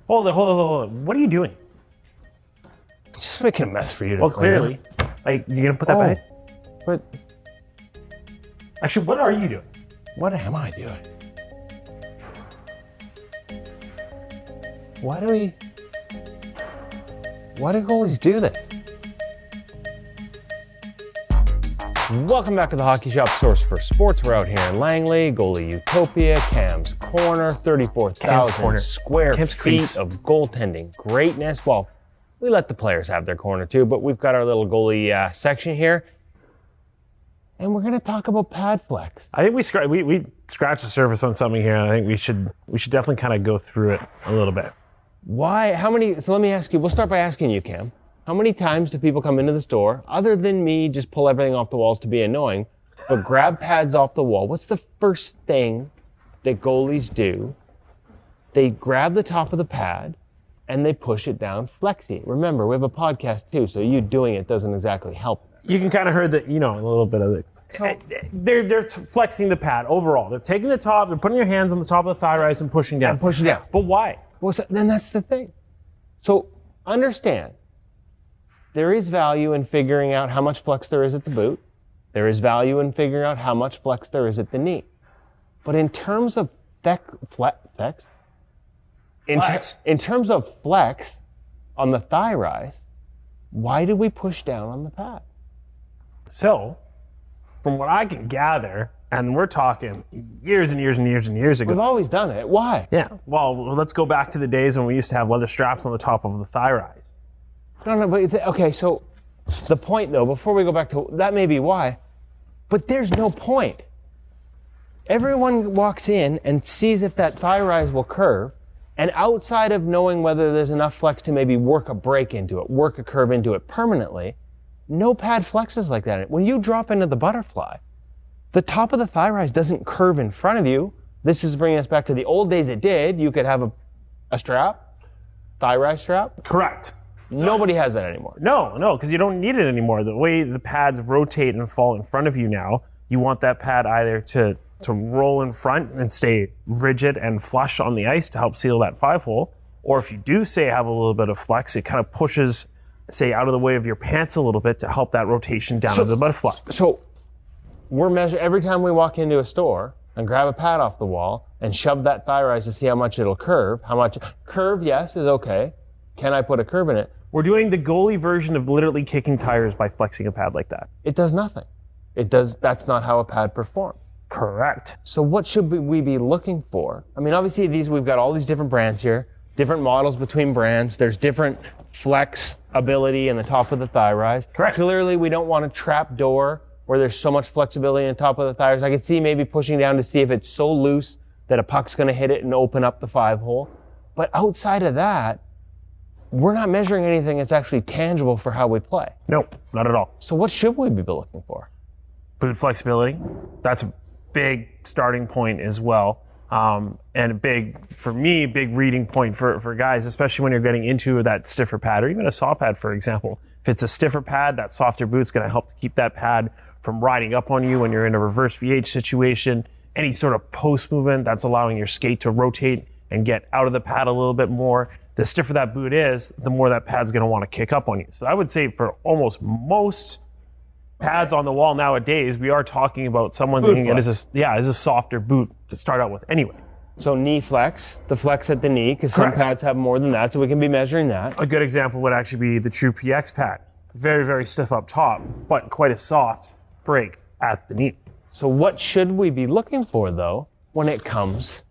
Hold on. What are you doing? It's just making a mess for you to Well, clean clearly. Like, you're going to put that back? But Actually, what are you doing? what am I doing? Why do goalies do this? Welcome back to the Hockey Shop, source for sports. We're out here in Langley, Goalie Utopia, Cam's Corner, 34,000 square feet of goaltending greatness. Well, we let the players have their corner too, but we've got our little goalie section here. And we're going to talk about pad flex. I think we scratched the surface on something here, and I think we should definitely kind of go through it a little bit. Why? How many? So let me ask you. We'll start by asking you, Cam. How many times do people come into the store, other than me, just pull everything off the walls to be annoying, but grab pads off the wall? What's the first thing that goalies do? They grab the top of the pad and they push it down, flexi. Remember, we have a podcast too, so you doing it doesn't exactly help. You can kind of hear that, a little bit of it. So, they're flexing the pad overall. They're taking the top, they're putting their hands on the top of the thigh rise and pushing down. But why? Well, so, then that's the thing. So understand, there is value in figuring out how much flex there is at the boot. There is value in figuring out how much flex there is at the knee. But in terms of flex, in terms of flex on the thigh rise, why do we push down on the pad? So, from what I can gather, and we're talking years and years and years and years ago. We've always done it. Why? Yeah. Well, let's go back to the days when we used to have leather straps on the top of the thigh rise. No, but okay, so the point though, before we go back to, that may be why, but there's no point. Everyone walks in and sees if that thigh rise will curve, and outside of knowing whether there's enough flex to maybe work a break into it, work a curve into it permanently, no pad flexes like that. When you drop into the butterfly, the top of the thigh rise doesn't curve in front of you. This is bringing us back to the old days it did. You could have a strap, thigh rise strap. Correct. Nobody has that anymore. No, because you don't need it anymore. The way the pads rotate and fall in front of you now, you want that pad either to roll in front and stay rigid and flush on the ice to help seal that 5-hole, or if you do say have a little bit of flex, it kind of pushes, say, out of the way of your pants a little bit to help that rotation down to the butterfly. So we're measuring every time we walk into a store and grab a pad off the wall and shove that thigh rise to see how much it'll curve. How much curve, yes, is okay. Can I put a curve in it? We're doing the goalie version of literally kicking tires by flexing a pad like that. It does nothing. That's not how a pad performs. Correct. So what should we be looking for? I mean, obviously we've got all these different brands here, different models between brands. There's different flex ability in the top of the thigh rise. Correct. Clearly, we don't want a trap door where there's so much flexibility in the top of the thigh rise. I could see maybe pushing down to see if it's so loose that a puck's going to hit it and open up the 5-hole. But outside of that, we're not measuring anything that's actually tangible for how we play. Nope, not at all. So what should we be looking for? Boot flexibility. That's a big starting point as well. And a big reading point for guys, especially when you're getting into that stiffer pad or even a soft pad, for example. If it's a stiffer pad, that softer boot's going to help to keep that pad from riding up on you when you're in a reverse VH situation. Any sort of post movement that's allowing your skate to rotate and get out of the pad a little bit more. The stiffer that boot is, the more that pad's going to want to kick up on you. So I would say for almost most pads on the wall nowadays, we are talking about someone thinking it is a softer boot to start out with anyway. So knee flex, the flex at the knee, because some pads have more than that, so we can be measuring that. A good example would actually be the True PX pad. Very, very stiff up top, but quite a soft break at the knee. So what should we be looking for, though, when it comes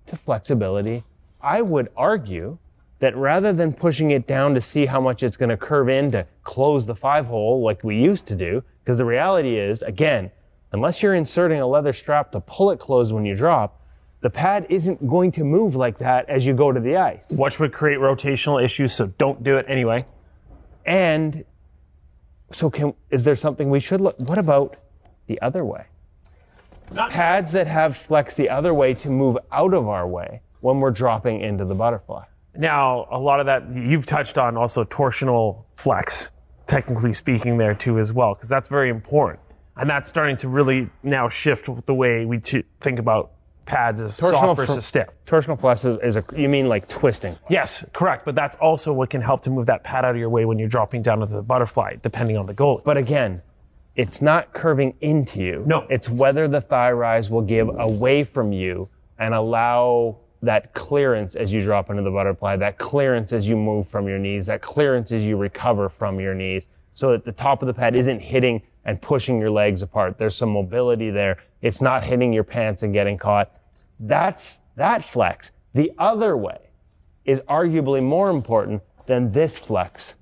to flexibility? I would argue that rather than pushing it down to see how much it's going to curve in to close the 5-hole like we used to do, because the reality is, again, unless you're inserting a leather strap to pull it closed when you drop, the pad isn't going to move like that as you go to the ice. Which would create rotational issues, so don't do it anyway. And so is there something we should look? What about the other way? Pads that have flex the other way to move out of our way when we're dropping into the butterfly. Now, a lot of that, you've touched on also torsional flex, technically speaking there too as well, because that's very important. And that's starting to really now shift the way we think about pads is soft versus stiff. Torsional flex you mean like twisting? Yes, correct. But that's also what can help to move that pad out of your way when you're dropping down into the butterfly, depending on the goalie. But again, it's not curving into you. No. It's whether the thigh rise will give away from you and allow that clearance as you drop into the butterfly, that clearance as you move from your knees, that clearance as you recover from your knees, so that the top of the pad isn't hitting and pushing your legs apart. There's some mobility there. It's not hitting your pants and getting caught. That's that flex. The other way is arguably more important than this flex.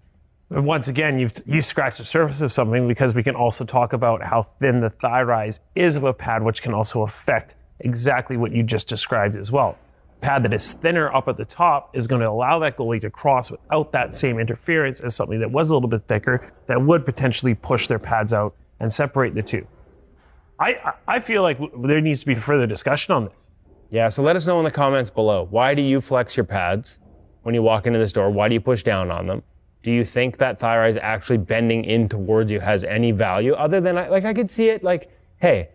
And once again, you've scratched the surface of something, because we can also talk about how thin the thigh rise is of a pad, which can also affect exactly what you just described as well. Pad that is thinner up at the top is going to allow that goalie to cross without that same interference as something that was a little bit thicker that would potentially push their pads out and separate the two. I feel like there needs to be further discussion on this. Yeah, so let us know in the comments below. Why do you flex your pads when you walk into the store? Why do you push down on them? Do you think that thigh rise actually bending in towards you has any value other than, I could see it like, hey,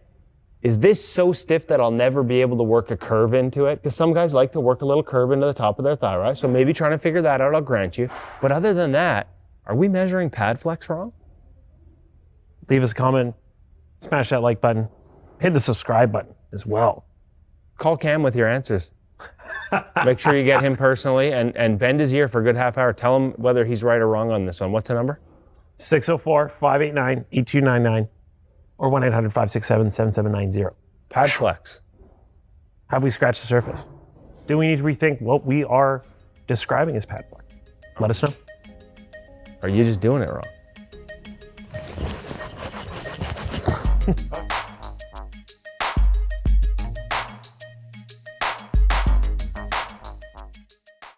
is this so stiff that I'll never be able to work a curve into it? Because some guys like to work a little curve into the top of their thigh rise, so maybe trying to figure that out, I'll grant you. But other than that, are we measuring pad flex wrong? Leave us a comment, smash that like button, hit the subscribe button as well. Call Cam with your answers. Make sure you get him personally and bend his ear for a good half hour. Tell him whether he's right or wrong on this one. What's the number? 604-589-8299 or 1-800-567-7790. Pad flex. Have we scratched the surface? Do we need to rethink what we are describing as pad flex? Let us know. Or are you just doing it wrong?